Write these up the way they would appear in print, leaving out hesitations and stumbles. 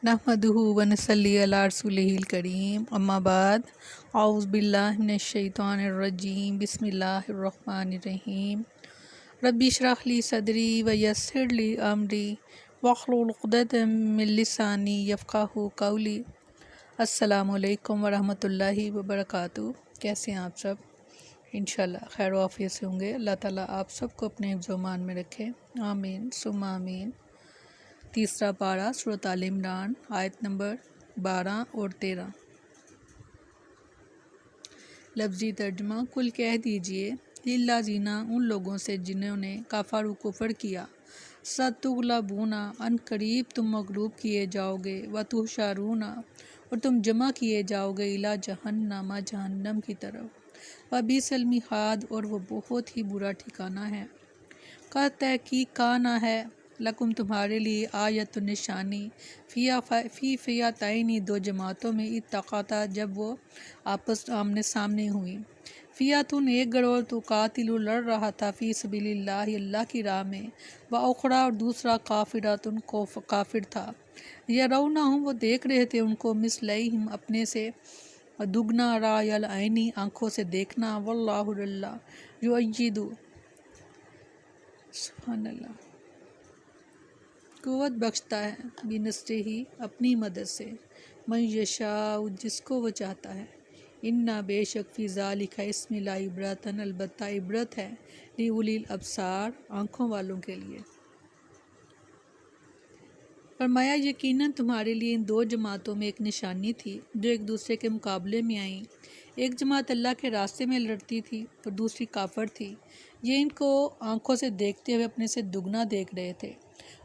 नहमदुहु व नसल्ली अला रसूलिहिल करीम अम्मा बाद औज़ु बिल्लाहि मिनश शैतानिर रजीम बिस्मिल्लाहिर रहमानिर रहीम रब्बि इश्रह ली सदरी व यस्सिर ली अमरी वहलुल उक़दतम मिन लिसानी यफ़क़हू क़ौली। अस्सलामु अलैकुम व रहमतुल्लाहि व बरकातुहू। कैसे हैं आप सब? इंशाल्लाह खैर आफियत से होंगे। अल्लाह ताला आप सबको अपने हिफ्ज़-ओ-मान में रखे, आमीन सुम्मा आमीन। तीसरा पारा सूरत आल इमरान आयत नंबर 12 और 13। लफ्ज़ी तर्जुमा, कुल कह दीजिए लिल्लाज़ीना, उन लोगों से जिन्होंने काफ़ारू कुफ़र किया, सतुग़लबूना, अन करीब तुम मग़लूब किए जाओगे, व तुहशरूना, और तुम जमा किए जाओगे, इला जहन्नम, जहन्नम की तरफ, व बिसल मिहाद, और वो बहुत ही बुरा ठिकाना है। का तहकीक काना है लकुम, तुम्हारे लिए, आयत निशानी, फ़ी फ़ियतैनी, दो जमातों में, इत्तक़ता, जब वो आपस आमने सामने हुई। फ़ियतुन, एक गरोह, तो कातिलु, लड़ रहा था, फ़ी सबीलिल्लाह, अल्लाह की राह में, व उख़रा, और दूसरा, काफ़िरतुन, काफ़िर था। यरौनहुम, वो देख रहे थे उनको, मिस्लैहिम, अपने से दुगना, रायल ऐनी, आँखों से देखना, वल्लाहु, अल्लाह युअय्यिदु, सुभान अल्लाह, क़ुव्वत बख्शता है, बिनस्रिही, अपनी मदद से, मन यशाउ, जिसको वो चाहता है। इन्ना, बेशक, फ़ी ज़ालिका, इसमें ला इब्रतन, अलबत्ता इब्रत है, लिउलिल अब्सार, आँखों वालों के लिए। फरमाया, यकीनन तुम्हारे लिए इन दो जमातों में एक निशानी थी जो एक दूसरे के मुकाबले में आईं। एक जमात अल्लाह के रास्ते में लड़ती थी और दूसरी काफर थी। ये इनको आंखों से देखते हुए अपने से दुगना देख रहे थे,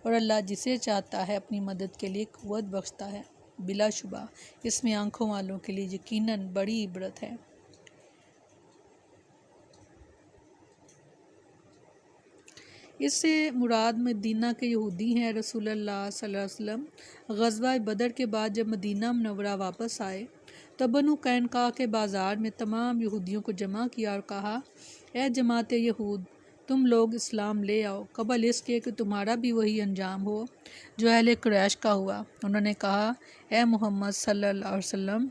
और अल्लाह जिसे चाहता है अपनी मदद के लिए क़ुव्वत बख्शता है। बिलाशुबा इसमें आंखों वालों के लिए यकीनन बड़ी इबरत है। इससे मुराद मदीना के यहूदी हैं। रसूलुल्लाह सल्लल्लाहु अलैहि वसल्लम ग़ज़वा बदर के बाद जब मदीना मुनव्वरा वापस आए तब बनु कैनुका के बाज़ार में तमाम यहूदियों को जमा किया और कहा, ए जमात यहूद, तुम लोग इस्लाम ले आओ, कबल इसके कि तुम्हारा भी वही अंजाम हो जो अहले कुरैश का हुआ। उन्होंने कहा, ए मोहम्मद सल्लल्लाहु अलैहि वसल्लम,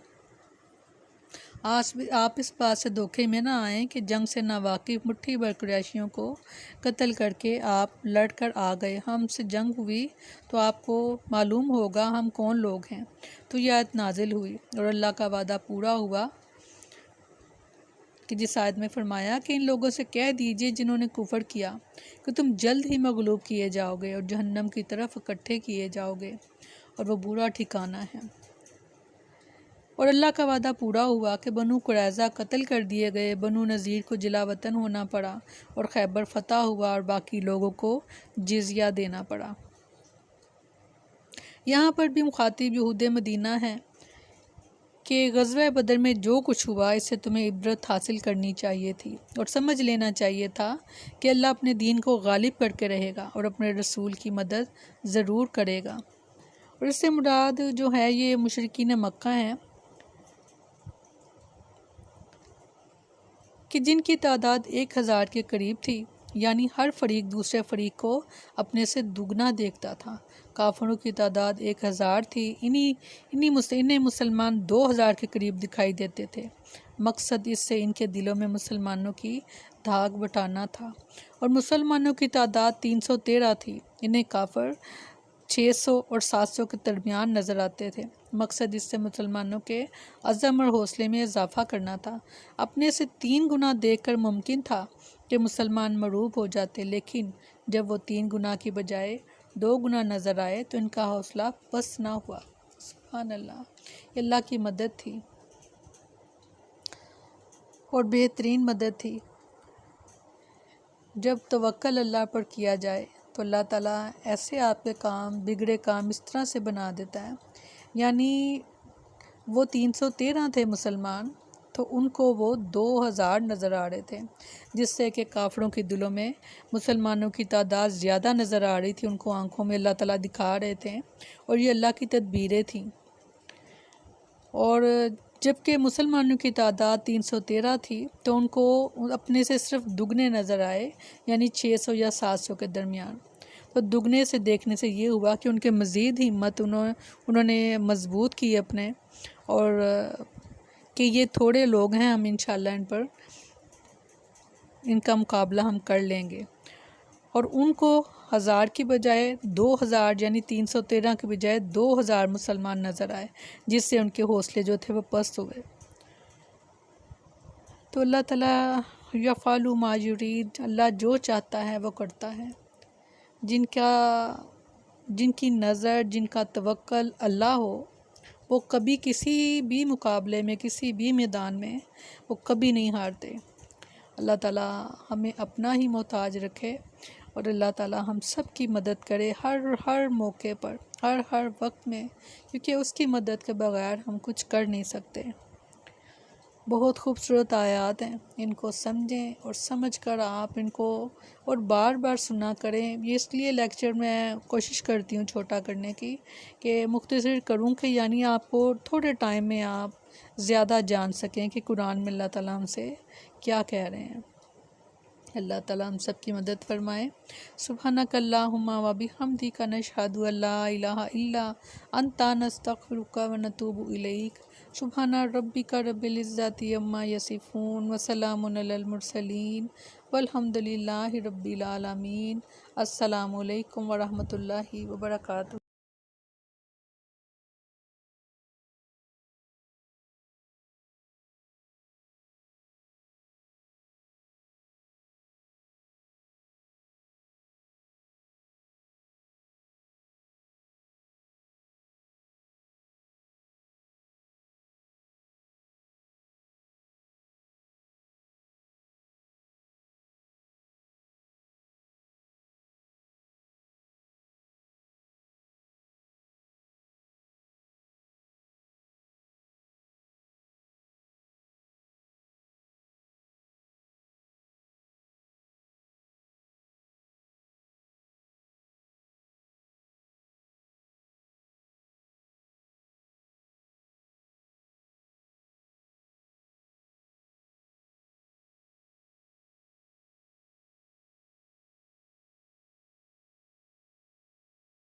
आप इस बात से धोखे में ना आएँ कि जंग से नावाकिफ़ मुट्ठी भर कुरैशियों को कत्ल करके आप लड़कर आ गए। हमसे जंग हुई तो आपको मालूम होगा हम कौन लोग हैं। तो यह आयत नाजिल हुई और अल्लाह का वादा पूरा हुआ कि जिस आयत में फरमाया कि इन लोगों से कह दीजिए जिन्होंने कुफर किया कि तुम जल्द ही मगलूब किए जाओगे और जहन्नम की तरफ इकट्ठे किए जाओगे, और वो बुरा ठिकाना है। और अल्लाह का वादा पूरा हुआ कि बनु कुरैज़ा कत्ल कर दिए गए, बनु नज़ीर को जिलावतन होना पड़ा, और खैबर फतह हुआ, और बाकी लोगों को जिज़िया देना पड़ा। यहाँ पर भी मुखातिब यहूद मदीना है कि ग़ज़वा बदर में जो कुछ हुआ इससे तुम्हें इबरत हासिल करनी चाहिए थी और समझ लेना चाहिए था कि अल्लाह अपने दीन को गालिब करके रहेगा और अपने रसूल की मदद ज़रूर करेगा। और इससे मुराद जो है ये मुशरिकीन मक्का हैं कि जिनकी तादाद 1000 के करीब थी, यानी हर फरीक दूसरे फरीक को अपने से दुगना देखता था। काफिरों की तादाद 1000 थी, इन्हें मुसलमान 2000 के करीब दिखाई देते थे। मकसद इससे इनके दिलों में मुसलमानों की धाक बटाना था। और मुसलमानों की तादाद 313 थी, इन्हें काफिर 600 और 700 के दरमियान नज़र आते थे। मकसद इससे मुसलमानों के अज़म और हौसले में इजाफ़ा करना था। अपने से 3 गुना देखकर मुमकिन था कि मुसलमान मरूब हो जाते, लेकिन जब वो 3 गुना की बजाय 2 गुना नज़र आए तो इनका हौसला पस्त ना हुआ। सुभान अल्लाह, ये अल्लाह की मदद थी और बेहतरीन मदद थी। जब तवक्कल अल्लाह पर किया जाए तो अल्लाह ताला ऐसे आपके काम, बिगड़े काम इस तरह से बना देता है। यानी वो 313 थे मुसलमान, तो उनको वो 2000 नज़र आ रहे थे, जिससे कि काफिरों के दिलों में मुसलमानों की तादाद ज़्यादा नज़र आ रही थी। उनको आंखों में अल्लाह ताला दिखा रहे थे, और ये अल्लाह की तदबीरें थीं। और जबकि मुसलमानों की तादाद 313 थी तो उनको अपने से सिर्फ दुगने नज़र आए, यानी 600 या 700 के दरमियान। تو دگنے سے دیکھنے سے یہ ہوا کہ ان کے مزید ہمت انہوں نے مضبوط کی اپنے، اور کہ یہ تھوڑے لوگ ہیں، ہم انشاءاللہ ان کا مقابلہ ہم کر لیں گے۔ اور ان کو 1000 کی بجائے 2000 یعنی 313 کی بجائے 2000 مسلمان نظر آئے، جس سے ان کے حوصلے جو تھے وہ پست ہوئے۔ تو اللہ تعالیٰ یفعل ما یرید، اللہ جو چاہتا ہے وہ کرتا ہے۔ جن کی نظر، جن کا توکل اللہ ہو، وہ کبھی کسی بھی مقابلے میں، کسی بھی میدان میں وہ کبھی نہیں ہارتے۔ اللہ تعالیٰ ہمیں اپنا ہی محتاج رکھے، اور اللہ تعالیٰ ہم سب کی مدد کرے ہر موقع پر، ہر وقت میں، کیونکہ اس کی مدد کے بغیر ہم کچھ کر نہیں سکتے۔ بہت خوبصورت آیات ہیں، ان کو سمجھیں اور سمجھ کر آپ ان کو اور بار بار سنا کریں۔ یہ اس لیے لیکچر میں کوشش کرتی ہوں چھوٹا کرنے کی، کہ مختصر کروں، کہ یعنی آپ کو تھوڑے ٹائم میں آپ زیادہ جان سکیں کہ قرآن میں اللہ تعالیٰ ہم سے کیا کہہ رہے ہیں۔ اللہ تعالیٰ ہم سب کی مدد فرمائے۔ سبحانک اللہم و بحمدک نشہد ان لا الہ الا انت نستغفرک و نتوب الیک۔ سبحان ربک رب العزت عما یصفون وسلام علی المرسلین والحمد للہ رب العالمین۔ السلام علیکم ورحمۃ اللہ وبرکاتہ۔